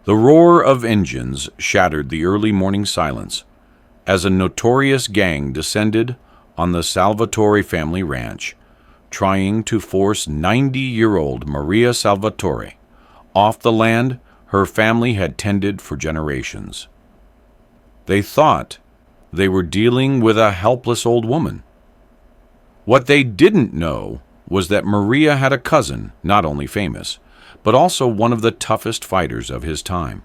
The roar of engines shattered the early morning silence as a notorious gang descended on the Salvatore family ranch, trying to force 90-year-old Maria Salvatore off the land her family had tended for generations. They thought they were dealing with a helpless old woman. What they didn't know was that Maria had a cousin, not only famous, but also one of the toughest fighters of his time.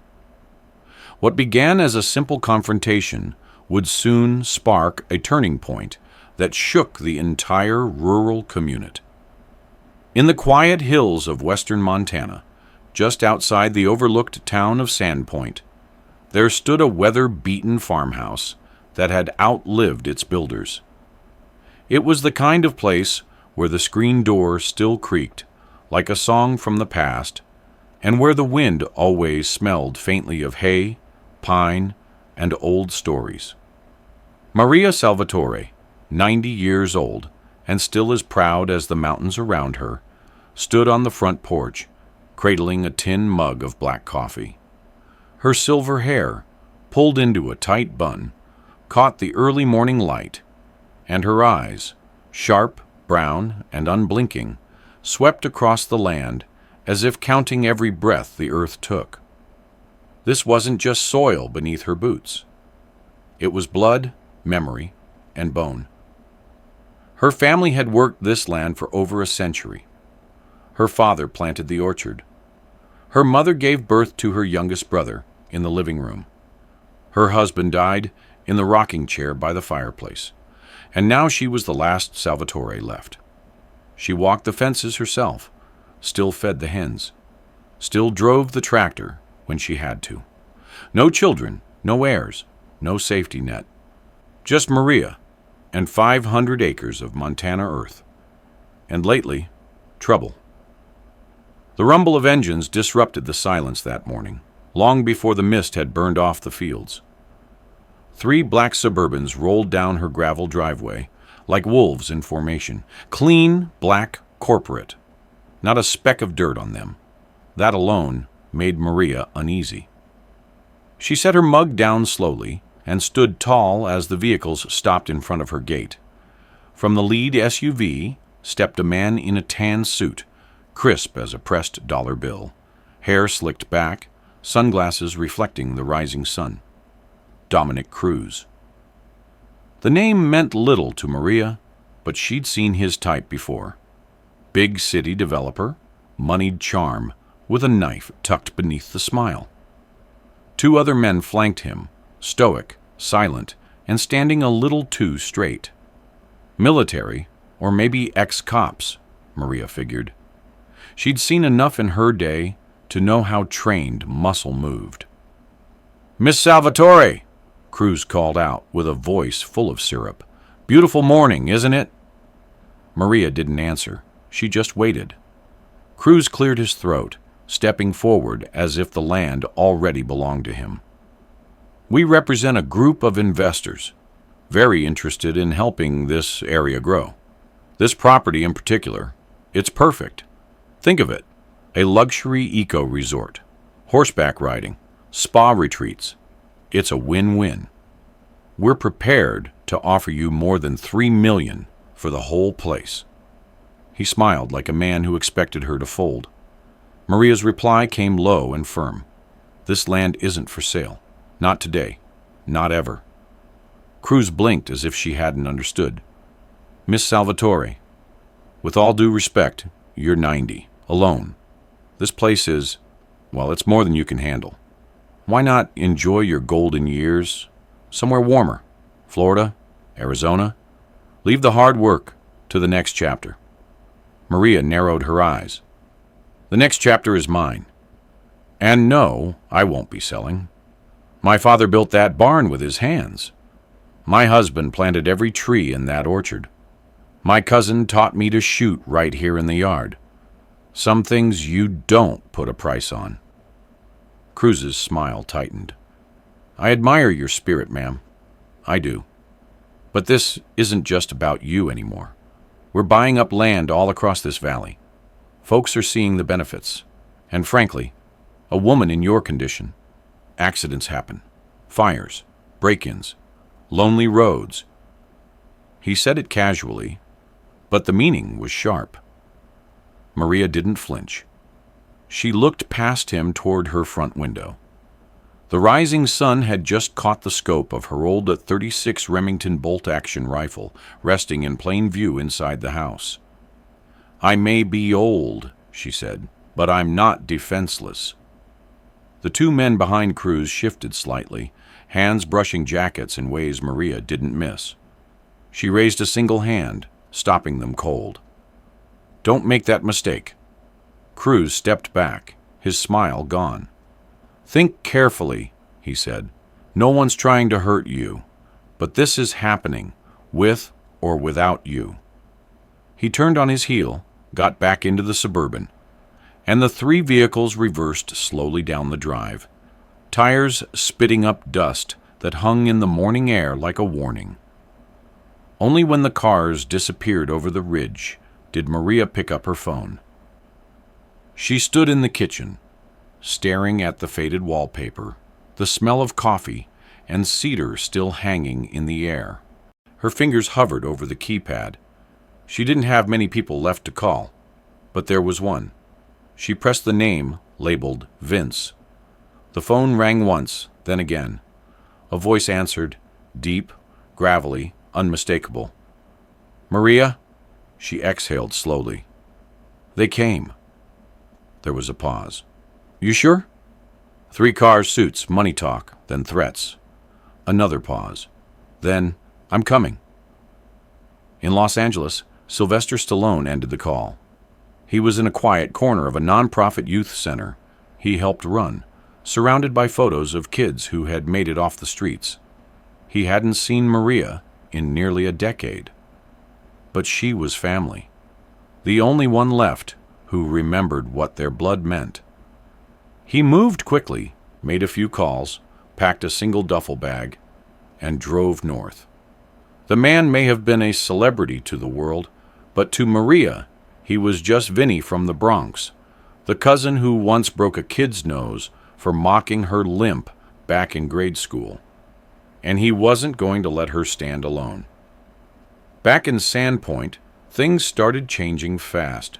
What began as a simple confrontation would soon spark a turning point that shook the entire rural community. In the quiet hills of western Montana, just outside the overlooked town of Sandpoint, there stood a weather-beaten farmhouse that had outlived its builders. It was the kind of place where the screen door still creaked like a song from the past, and where the wind always smelled faintly of hay, pine, and old stories. Maria Salvatore, 90 years old, and still as proud as the mountains around her, stood on the front porch, cradling a tin mug of black coffee. Her silver hair, pulled into a tight bun, caught the early morning light, and her eyes, sharp, brown, and unblinking, swept across the land as if counting every breath the earth took. This wasn't just soil beneath her boots. It was blood, memory, and bone. Her family had worked this land for over a century. Her father planted the orchard. Her mother gave birth to her youngest brother in the living room. Her husband died in the rocking chair by the fireplace, and now she was the last Salvatore left. She walked the fences herself, still fed the hens, still drove the tractor when she had to. No children, no heirs, no safety net. Just Maria and 500 acres of Montana earth. And lately, trouble. The rumble of engines disrupted the silence that morning, long before the mist had burned off the fields. 3 black Suburbans rolled down her gravel driveway, like wolves in formation, clean, black, corporate. Not a speck of dirt on them. That alone made Maria uneasy. She set her mug down slowly and stood tall as the vehicles stopped in front of her gate. From the lead SUV stepped a man in a tan suit, crisp as a pressed dollar bill, hair slicked back, sunglasses reflecting the rising sun. Dominic Cruz. The name meant little to Maria, but she'd seen his type before. Big city developer, moneyed charm, with a knife tucked beneath the smile. 2 other men flanked him, stoic, silent, and standing a little too straight. Military, or maybe ex-cops, Maria figured. She'd seen enough in her day to know how trained muscle moved. "Miss Salvatore!" Cruz called out with a voice full of syrup. "Beautiful morning, isn't it?" Maria didn't answer. She just waited. Cruz cleared his throat, stepping forward as if the land already belonged to him. "We represent a group of investors, very interested in helping this area grow. This property in particular, it's perfect. Think of it, a luxury eco-resort, horseback riding, spa retreats. It's a win-win. We're prepared to offer you more than $3 million for the whole place." He smiled like a man who expected her to fold. Maria's reply came low and firm. "This land isn't for sale. Not today. Not ever." Cruz blinked as if she hadn't understood. "Miss Salvatore, with all due respect, you're 90, alone. This place is, well, it's more than you can handle. Why not enjoy your golden years somewhere warmer? Florida, Arizona? Leave the hard work to the next chapter." Maria narrowed her eyes. "The next chapter is mine. And no, I won't be selling. My father built that barn with his hands. My husband planted every tree in that orchard. My cousin taught me to shoot right here in the yard. Some things you don't put a price on." Cruz's smile tightened. "I admire your spirit, ma'am. I do. But this isn't just about you anymore. We're buying up land all across this valley. Folks are seeing the benefits. And frankly, A woman in your condition. Accidents happen. Fires. Break-ins. Lonely roads. He said it casually, but the meaning was sharp. Maria didn't flinch. She looked past him toward her front window. The rising sun had just caught the scope of her old .36 Remington bolt-action rifle resting in plain view inside the house. "I may be old," she said, "but I'm not defenseless." The two men behind Cruz shifted slightly, hands brushing jackets in ways Maria didn't miss. She raised a single hand, stopping them cold. "Don't make that mistake." Cruz stepped back, his smile gone. "Think carefully," he said. "No one's trying to hurt you, but this is happening, with or without you." He turned on his heel, got back into the Suburban, and the three vehicles reversed slowly down the drive, tires spitting up dust that hung in the morning air like a warning. Only when the cars disappeared over the ridge did Maria pick up her phone. She stood in the kitchen, staring at the faded wallpaper, the smell of coffee and cedar still hanging in the air. Her fingers hovered over the keypad. She didn't have many people left to call, but there was one. She pressed the name labeled Vince. The phone rang once, then again. A voice answered, deep, gravelly, unmistakable. "Maria?" She exhaled slowly. "They came." There was a pause. "You sure?" 3 cars, suits, money talk, then threats. Another pause. Then, "I'm coming." In Los Angeles, Sylvester Stallone ended the call. He was in a quiet corner of a nonprofit youth center he helped run, surrounded by photos of kids who had made it off the streets. He hadn't seen Maria in nearly a decade. But she was family. The only one left who remembered what their blood meant. He moved quickly, made a few calls, packed a single duffel bag, and drove north. The man may have been a celebrity to the world, but to Maria, he was just Vinny from the Bronx, the cousin who once broke a kid's nose for mocking her limp back in grade school. And he wasn't going to let her stand alone. Back in Sandpoint, things started changing fast.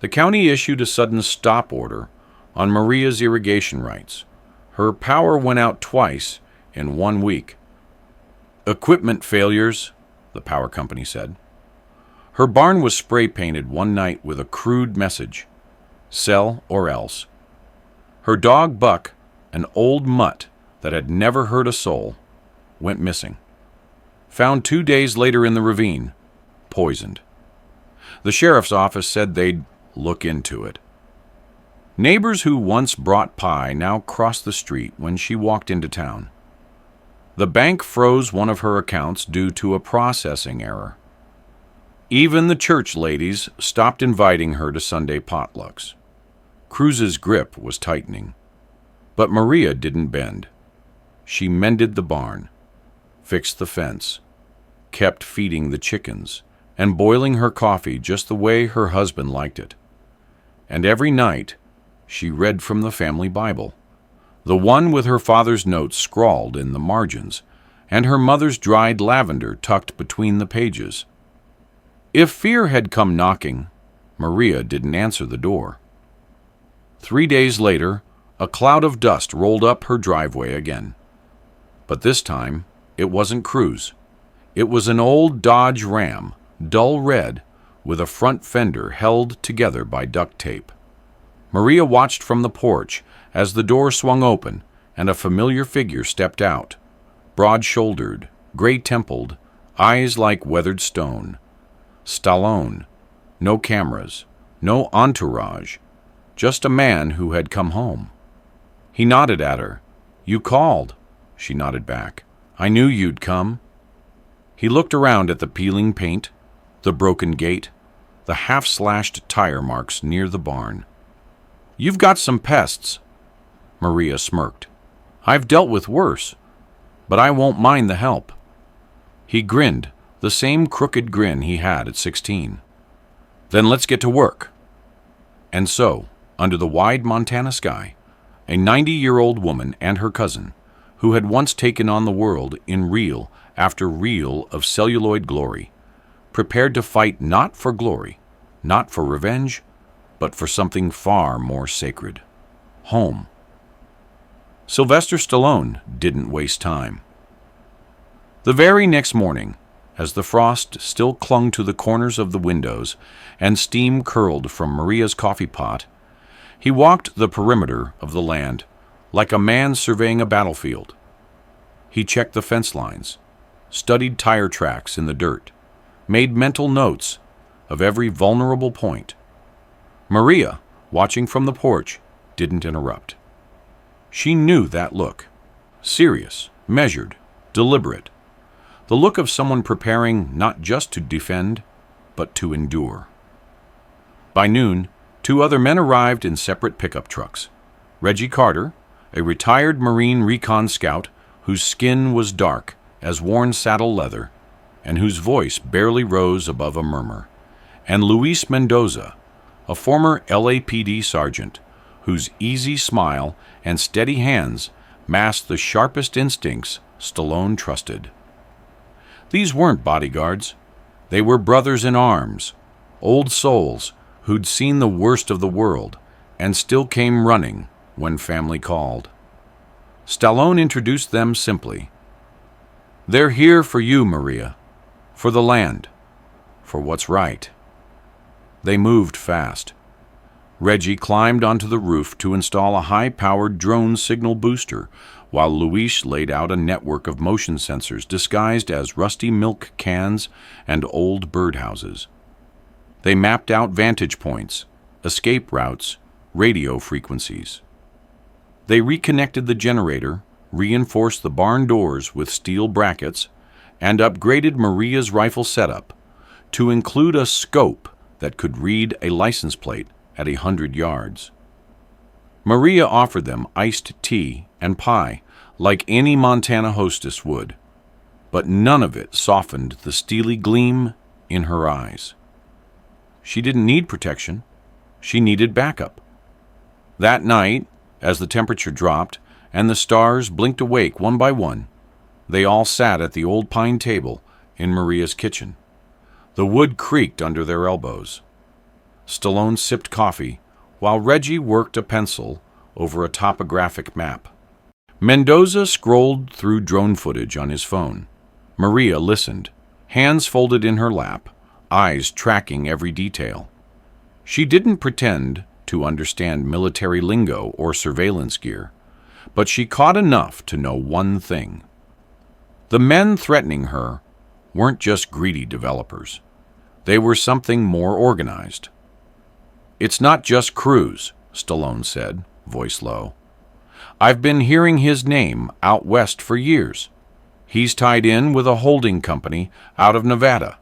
The county issued a sudden stop order on Maria's irrigation rights. Her power went out twice in 1 week. "Equipment failures," the power company said. Her barn was spray-painted one night with a crude message, "Sell or else." Her dog Buck, an old mutt that had never hurt a soul, went missing. Found 2 days later in the ravine, poisoned. The sheriff's office said they'd look into it. Neighbors who once brought pie now crossed the street when she walked into town. The bank froze one of her accounts due to a processing error. Even the church ladies stopped inviting her to Sunday potlucks. Cruz's grip was tightening. But Maria didn't bend. She mended the barn, fixed the fence, kept feeding the chickens, and boiling her coffee just the way her husband liked it. And every night, she read from the family Bible, the one with her father's notes scrawled in the margins, and her mother's dried lavender tucked between the pages. If fear had come knocking, Maria didn't answer the door. 3 days later, a cloud of dust rolled up her driveway again. But this time, it wasn't Cruz. It was an old Dodge Ram, dull red, with a front fender held together by duct tape. Maria watched from the porch as the door swung open and a familiar figure stepped out, broad-shouldered, gray-templed, eyes like weathered stone. Stallone. No cameras, no entourage, just a man who had come home. He nodded at her. "You called." She nodded back. "I knew you'd come." He looked around at the peeling paint, the broken gate, the half-slashed tire marks near the barn. "You've got some pests." Maria smirked. "I've dealt with worse, but I won't mind the help." He grinned, the same crooked grin he had at 16. "Then let's get to work." And so, under the wide Montana sky, a 90-year-old woman and her cousin, who had once taken on the world in reel after reel of celluloid glory, prepared to fight not for glory, not for revenge, but for something far more sacred: home. Sylvester Stallone didn't waste time. The very next morning, as the frost still clung to the corners of the windows and steam curled from Maria's coffee pot, he walked the perimeter of the land like a man surveying a battlefield. He checked the fence lines, studied tire tracks in the dirt, made mental notes of every vulnerable point. Maria, watching from the porch, didn't interrupt. She knew that look: serious, measured, deliberate. The look of someone preparing not just to defend, but to endure. By noon, 2 other men arrived in separate pickup trucks. Reggie Carter, a retired Marine recon scout whose skin was dark as worn saddle leather and whose voice barely rose above a murmur, and Luis Mendoza, a former LAPD sergeant whose easy smile and steady hands masked the sharpest instincts Stallone trusted. These weren't bodyguards. They were brothers in arms, old souls who'd seen the worst of the world and still came running when family called. Stallone introduced them simply. "They're here for you, Maria, for the land, for what's right." They moved fast. Reggie climbed onto the roof to install a high-powered drone signal booster, while Luis laid out a network of motion sensors disguised as rusty milk cans and old birdhouses. They mapped out vantage points, escape routes, radio frequencies. They reconnected the generator, reinforced the barn doors with steel brackets, and upgraded Maria's rifle setup to include a scope that could read a license plate at 100 yards. Maria offered them iced tea and pie like any Montana hostess would, but none of it softened the steely gleam in her eyes. She didn't need protection. She needed backup. That night, as the temperature dropped and the stars blinked awake one by one, they all sat at the old pine table in Maria's kitchen. The wood creaked under their elbows. Stallone sipped coffee while Reggie worked a pencil over a topographic map. Mendoza scrolled through drone footage on his phone. Maria listened, hands folded in her lap, eyes tracking every detail. She didn't pretend to understand military lingo or surveillance gear, but she caught enough to know one thing. The men threatening her weren't just greedy developers. They were something more organized. "It's not just Cruz," Stallone said, voice low. "I've been hearing his name out west for years. He's tied in with a holding company out of Nevada,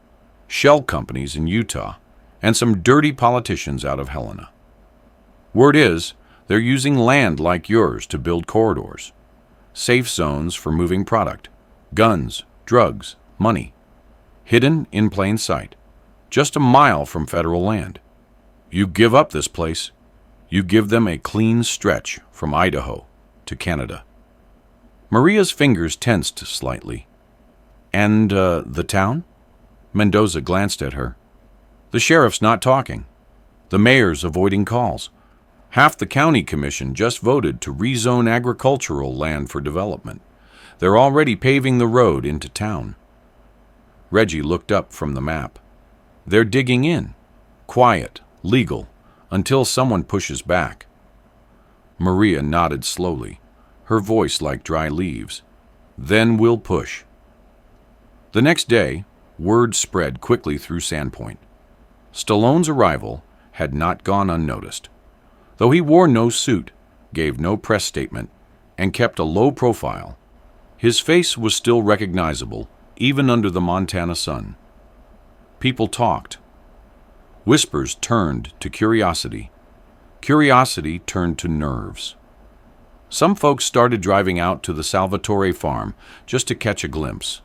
shell companies in Utah, and some dirty politicians out of Helena. Word is, they're using land like yours to build corridors, safe zones for moving product, guns, drugs, money, hidden in plain sight, just a mile from federal land. You give up this place, you give them a clean stretch from Idaho to Canada." Maria's fingers tensed slightly. "And, the town?" Mendoza glanced at her. "The sheriff's not talking. The mayor's avoiding calls. Half the county commission just voted to rezone agricultural land for development. They're already paving the road into town." Reggie looked up from the map. "They're digging in. Quiet, legal, until someone pushes back." Maria nodded slowly, her voice like dry leaves. "Then we'll push." The next day, word spread quickly through Sandpoint. Stallone's arrival had not gone unnoticed. Though he wore no suit, gave no press statement, and kept a low profile, his face was still recognizable, even under the Montana sun. People talked. Whispers turned to curiosity. Curiosity turned to nerves. Some folks started driving out to the Salvatore farm just to catch a glimpse.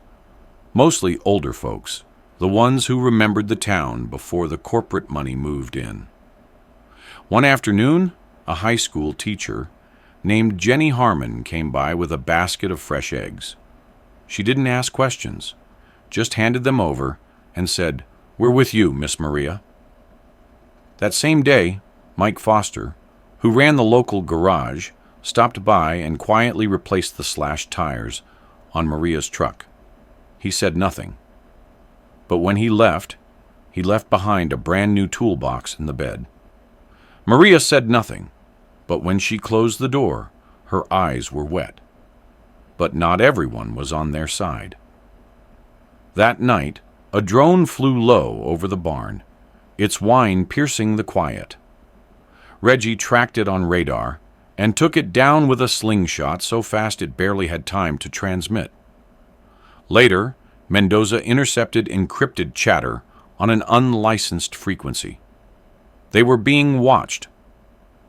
Mostly older folks, the ones who remembered the town before the corporate money moved in. One afternoon, a high school teacher named Jenny Harmon came by with a basket of fresh eggs. She didn't ask questions, just handed them over and said, "We're with you, Miss Maria." That same day, Mike Foster, who ran the local garage, stopped by and quietly replaced the slashed tires on Maria's truck. He said nothing. But when he left behind a brand new toolbox in the bed. Maria said nothing, but when she closed the door, her eyes were wet. But not everyone was on their side. That night, a drone flew low over the barn, its whine piercing the quiet. Reggie tracked it on radar and took it down with a slingshot so fast it barely had time to transmit. Later, Mendoza intercepted encrypted chatter on an unlicensed frequency. They were being watched.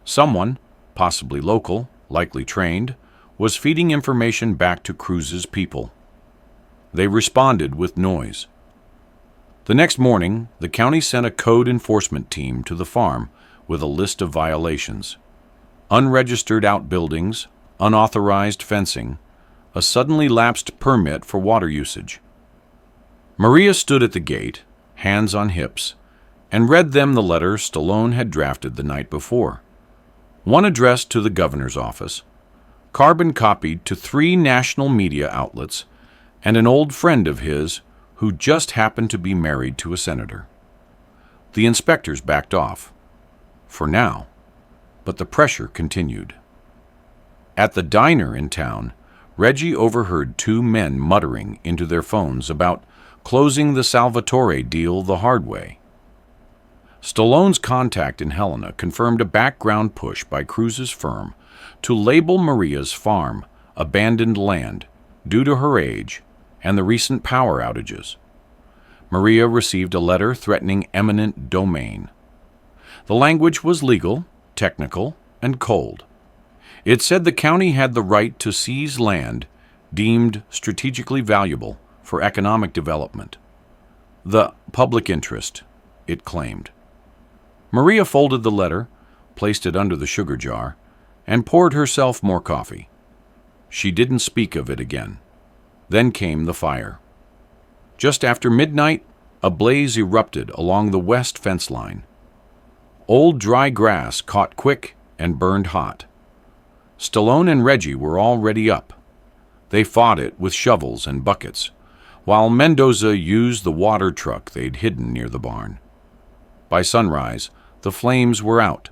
Someone, possibly local, likely trained, was feeding information back to Cruz's people. They responded with noise. The next morning, the county sent a code enforcement team to the farm with a list of violations: unregistered outbuildings, unauthorized fencing, a suddenly lapsed permit for water usage. Maria stood at the gate, hands on hips, and read them the letter Stallone had drafted the night before. One addressed to the governor's office, carbon copied to 3 national media outlets, and an old friend of his who just happened to be married to a senator. The inspectors backed off, for now, but the pressure continued. At the diner in town, Reggie overheard 2 men muttering into their phones about closing the Salvatore deal the hard way. Stallone's contact in Helena confirmed a background push by Cruz's firm to label Maria's farm abandoned land due to her age and the recent power outages. Maria received a letter threatening eminent domain. The language was legal, technical, and cold. It said the county had the right to seize land deemed strategically valuable for economic development. The public interest, it claimed. Maria folded the letter, placed it under the sugar jar, and poured herself more coffee. She didn't speak of it again. Then came the fire. Just after midnight, a blaze erupted along the west fence line. Old dry grass caught quick and burned hot. Stallone and Reggie were already up. They fought it with shovels and buckets, while Mendoza used the water truck they'd hidden near the barn. By sunrise, the flames were out.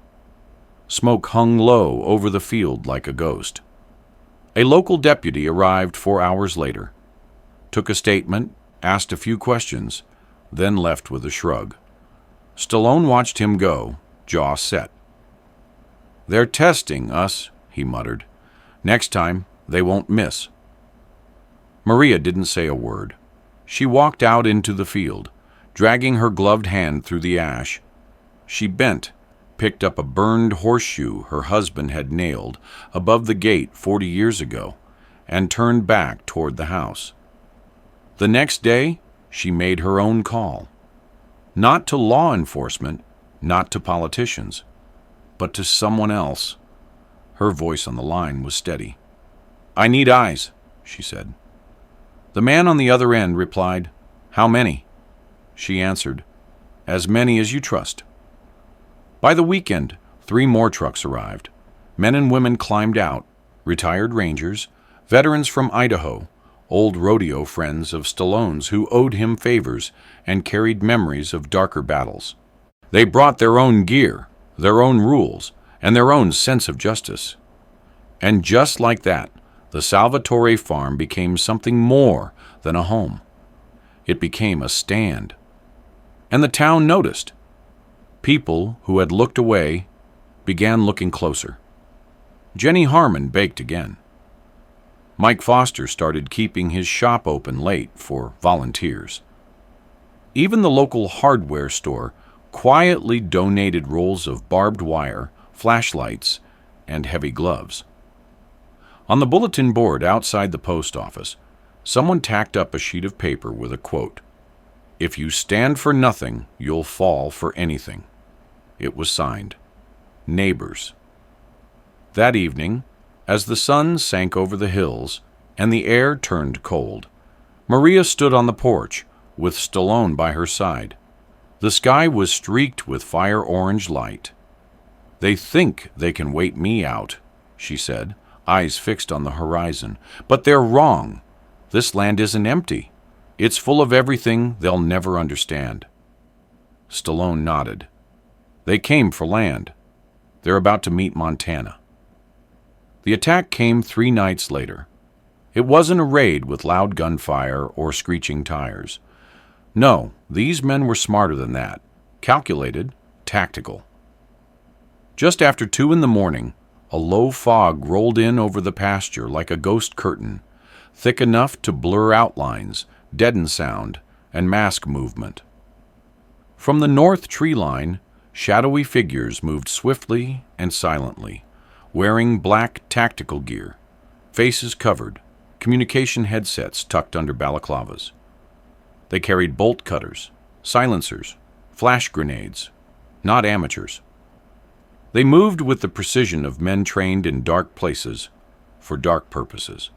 Smoke hung low over the field like a ghost. A local deputy arrived 4 hours later, took a statement, asked a few questions, then left with a shrug. Stallone watched him go, jaw set. "They're testing us," he muttered. "Next time, they won't miss." Maria didn't say a word. She walked out into the field, dragging her gloved hand through the ash. She bent, picked up a burned horseshoe her husband had nailed above the gate 40 years ago, and turned back toward the house. The next day, she made her own call. Not to law enforcement, not to politicians, but to someone else. Her voice on the line was steady. "I need eyes," she said. The man on the other end replied, "How many?" She answered, "As many as you trust." By the weekend, 3 more trucks arrived. Men and women climbed out, retired rangers, veterans from Idaho, old rodeo friends of Stallone's who owed him favors and carried memories of darker battles. They brought their own gear, their own rules, and their own sense of justice. And just like that, the Salvatore farm became something more than a home. It became a stand. And the town noticed. People who had looked away began looking closer. Jenny Harmon baked again. Mike Foster started keeping his shop open late for volunteers. Even the local hardware store quietly donated rolls of barbed wire, flashlights, and heavy gloves. On the bulletin board outside the post office, someone tacked up a sheet of paper with a quote, "If you stand for nothing, you'll fall for anything." It was signed, Neighbors. That evening, As the sun sank over the hills and the air turned cold, Maria stood on the porch with Stallone by her side. The sky was streaked with fire-orange light. "They think they can wait me out," she said, eyes fixed on the horizon. "But they're wrong. This land isn't empty. It's full of everything they'll never understand." Stallone nodded. "They came for land. They're about to meet Montana." The attack came 3 nights later. It wasn't a raid with loud gunfire or screeching tires. No, these men were smarter than that. Calculated, tactical. Just after 2 in the morning, a low fog rolled in over the pasture like a ghost curtain, thick enough to blur outlines, deaden sound, and mask movement. From the north tree line, shadowy figures moved swiftly and silently, wearing black tactical gear, faces covered, communication headsets tucked under balaclavas. They carried bolt cutters, silencers, flash grenades, not amateurs. They moved with the precision of men trained in dark places for dark purposes.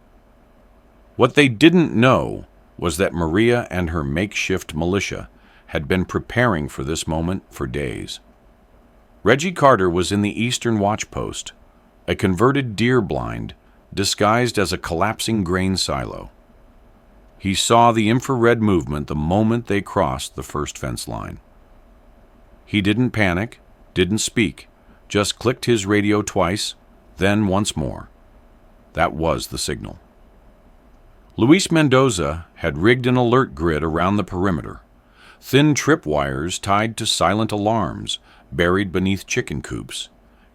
What they didn't know was that Maria and her makeshift militia had been preparing for this moment for days. Reggie Carter was in the eastern watch post, a converted deer blind disguised as a collapsing grain silo. He saw the infrared movement the moment they crossed the first fence line. He didn't panic, didn't speak, just clicked his radio twice, then once more. That was the signal. Luis Mendoza had rigged an alert grid around the perimeter, thin tripwires tied to silent alarms buried beneath chicken coops,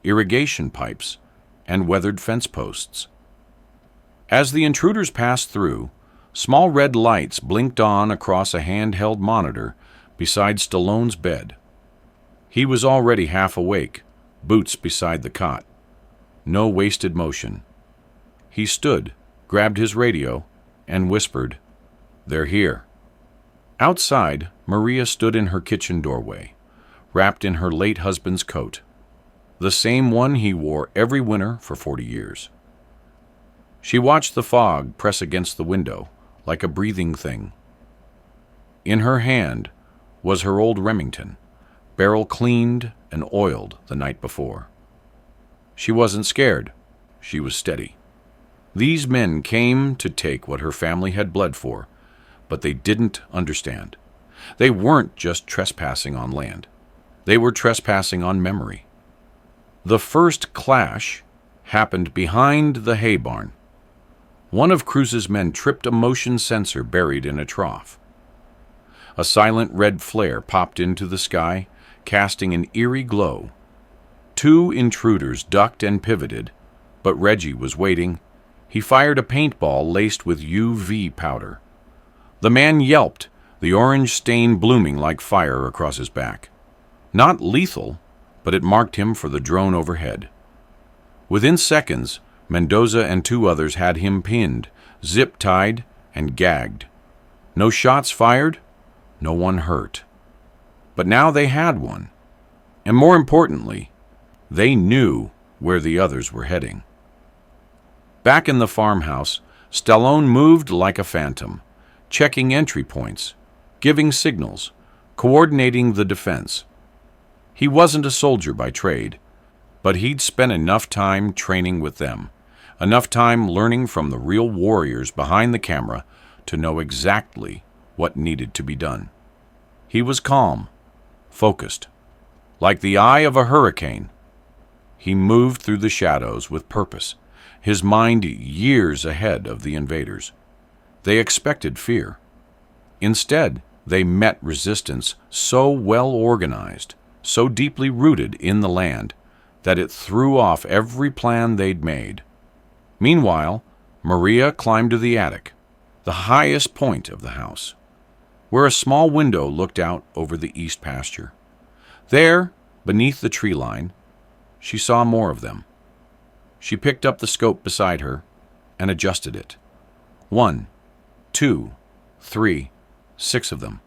irrigation pipes, and weathered fence posts. As the intruders passed through, small red lights blinked on across a handheld monitor beside Stallone's bed. He was already half awake, boots beside the cot. No wasted motion. He stood, grabbed his radio, and whispered, "They're here." Outside, Maria stood in her kitchen doorway, wrapped in her late husband's coat, the same one he wore every winter for 40 years. She watched the fog press against the window like a breathing thing. In her hand was her old Remington, barrel cleaned and oiled the night before. She wasn't scared. She was steady. These men came to take what her family had bled for, but they didn't understand. They weren't just trespassing on land. They were trespassing on memory. The first clash happened behind the hay barn. One of Cruz's men tripped a motion sensor buried in a trough. A silent red flare popped into the sky, casting an eerie glow. 2 intruders ducked and pivoted, but Reggie was waiting. He fired a paintball laced with UV powder. The man yelped, the orange stain blooming like fire across his back. Not lethal, but it marked him for the drone overhead. Within seconds, Mendoza and 2 others had him pinned, zip-tied, and gagged. No shots fired, no one hurt. But now they had one. And more importantly, they knew where the others were heading. Back in the farmhouse, Stallone moved like a phantom, checking entry points, giving signals, coordinating the defense. He wasn't a soldier by trade, but he'd spent enough time training with them, enough time learning from the real warriors behind the camera to know exactly what needed to be done. He was calm, focused, like the eye of a hurricane. He moved through the shadows with purpose, his mind years ahead of the invaders. They expected fear. Instead, they met resistance so well organized, so deeply rooted in the land, that it threw off every plan they'd made. Meanwhile, Maria climbed to the attic, the highest point of the house, where a small window looked out over the east pasture. There, beneath the tree line, she saw more of them. She picked up the scope beside her and adjusted it. 1, 2, 3, 6 of them,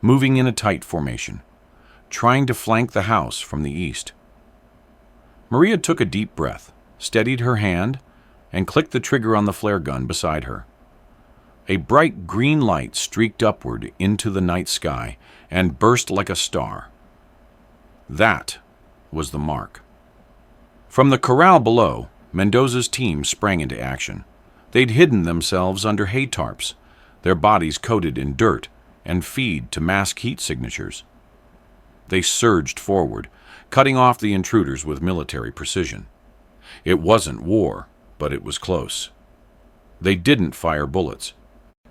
moving in a tight formation, trying to flank the house from the east. Maria took a deep breath, steadied her hand, and clicked the trigger on the flare gun beside her. A bright green light streaked upward into the night sky and burst like a star. That was the mark. From the corral below, Mendoza's team sprang into action. They'd hidden themselves under hay tarps, their bodies coated in dirt and feed to mask heat signatures. They surged forward, cutting off the intruders with military precision. It wasn't war, but it was close. They didn't fire bullets.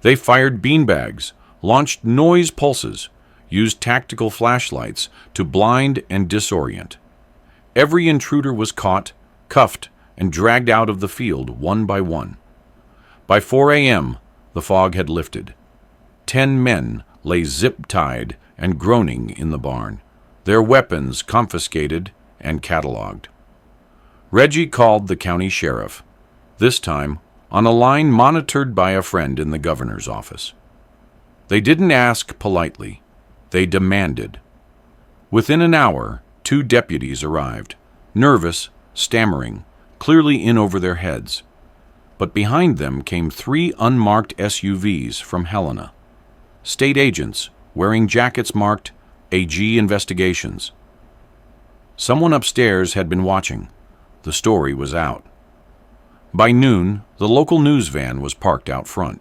They fired beanbags, launched noise pulses, used tactical flashlights to blind and disorient. Every intruder was caught, cuffed, and dragged out of the field one by one. By 4 a.m., the fog had lifted. 10 men lay zip-tied and groaning in the barn, their weapons confiscated and cataloged. Reggie called the county sheriff, this time on a line monitored by a friend in the governor's office. They didn't ask politely. They demanded. Within an hour, 2 deputies arrived, nervous, stammering, clearly in over their heads. But behind them came 3 unmarked SUVs from Helena. State agents wearing jackets marked AG Investigations. Someone upstairs had been watching. The story was out. By noon, the local news van was parked out front.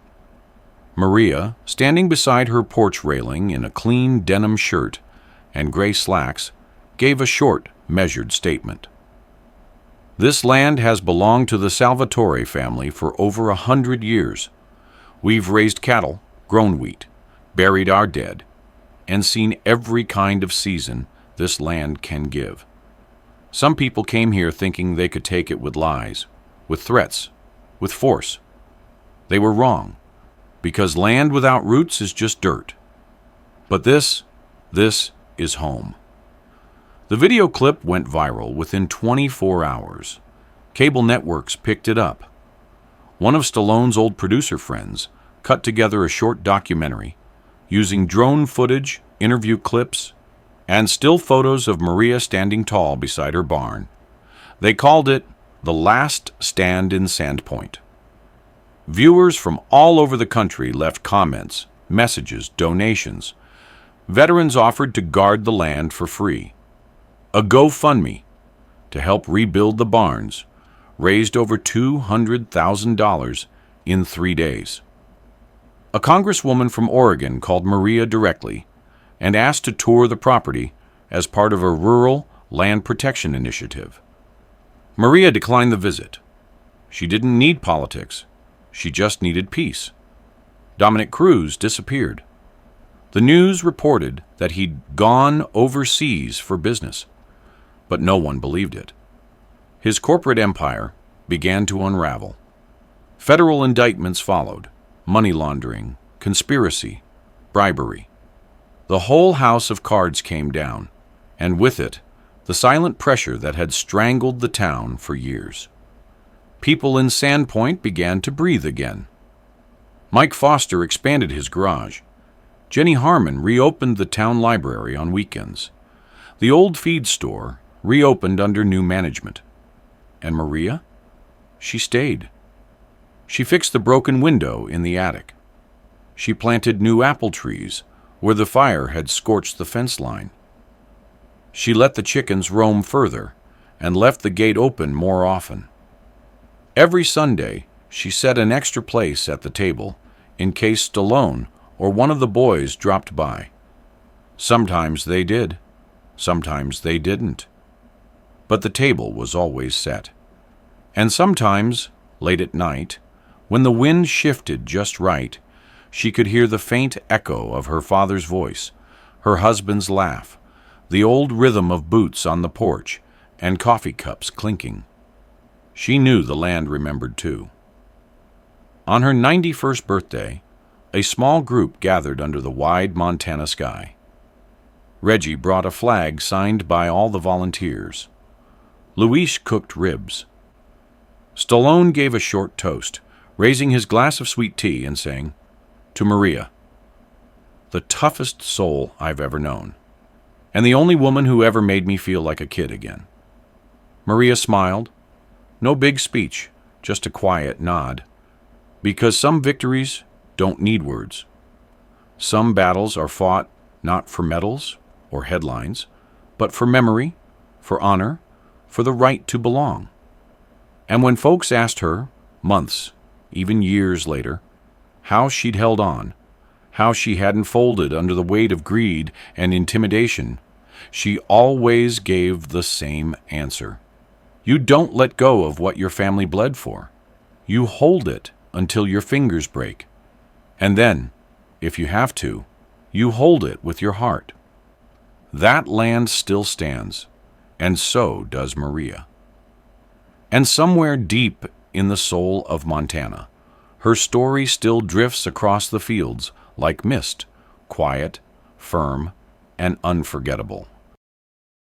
Maria, standing beside her porch railing in a clean denim shirt and gray slacks, gave a short, measured statement. This land has belonged to the Salvatore family for over 100 years. We've raised cattle, grown wheat, buried our dead, and seen every kind of season this land can give. Some people came here thinking they could take it with lies, with threats, with force. They were wrong, because land without roots is just dirt. But this is home. The video clip went viral within 24 hours. Cable networks picked it up. One of Stallone's old producer friends cut together a short documentary using drone footage, interview clips, and still photos of Maria standing tall beside her barn. They called it The Last Stand in Sandpoint. Viewers from all over the country left comments, messages, donations. Veterans offered to guard the land for free. A GoFundMe to help rebuild the barns raised over $200,000 in 3 days. A congresswoman from Oregon called Maria directly and asked to tour the property as part of a rural land protection initiative. Maria declined the visit. She didn't need politics. She just needed peace. Dominic Cruz disappeared. The news reported that he'd gone overseas for business, but no one believed it. His corporate empire began to unravel. Federal indictments followed: money laundering, conspiracy, bribery. The whole house of cards came down, and with it, the silent pressure that had strangled the town for years. People in Sandpoint began to breathe again. Mike Foster expanded his garage. Jenny Harmon reopened the town library on weekends. The old feed store reopened under new management. And Maria? She stayed. She fixed the broken window in the attic. She planted new apple trees where the fire had scorched the fence line. She let the chickens roam further and left the gate open more often. Every Sunday, she set an extra place at the table in case Stallone or one of the boys dropped by. Sometimes they did, sometimes they didn't. But the table was always set. And sometimes, late at night, when the wind shifted just right, she could hear the faint echo of her father's voice, her husband's laugh, the old rhythm of boots on the porch, and coffee cups clinking. She knew the land remembered too. On her 91st birthday, a small group gathered under the wide Montana sky. Reggie brought a flag signed by all the volunteers. Luis cooked ribs. Stallone gave a short toast, raising his glass of sweet tea and saying, "To Maria, the toughest soul I've ever known, and the only woman who ever made me feel like a kid again." Maria smiled. No big speech, just a quiet nod. Because some victories don't need words. Some battles are fought not for medals or headlines, but for memory, for honor, for the right to belong. And when folks asked her, months, even years later, how she'd held on, how she hadn't folded under the weight of greed and intimidation, she always gave the same answer. You don't let go of what your family bled for. You hold it until your fingers break. And then, if you have to, you hold it with your heart. That land still stands, and so does Maria. And somewhere deep in the soul of Montana, her story still drifts across the fields like mist, quiet, firm, and unforgettable.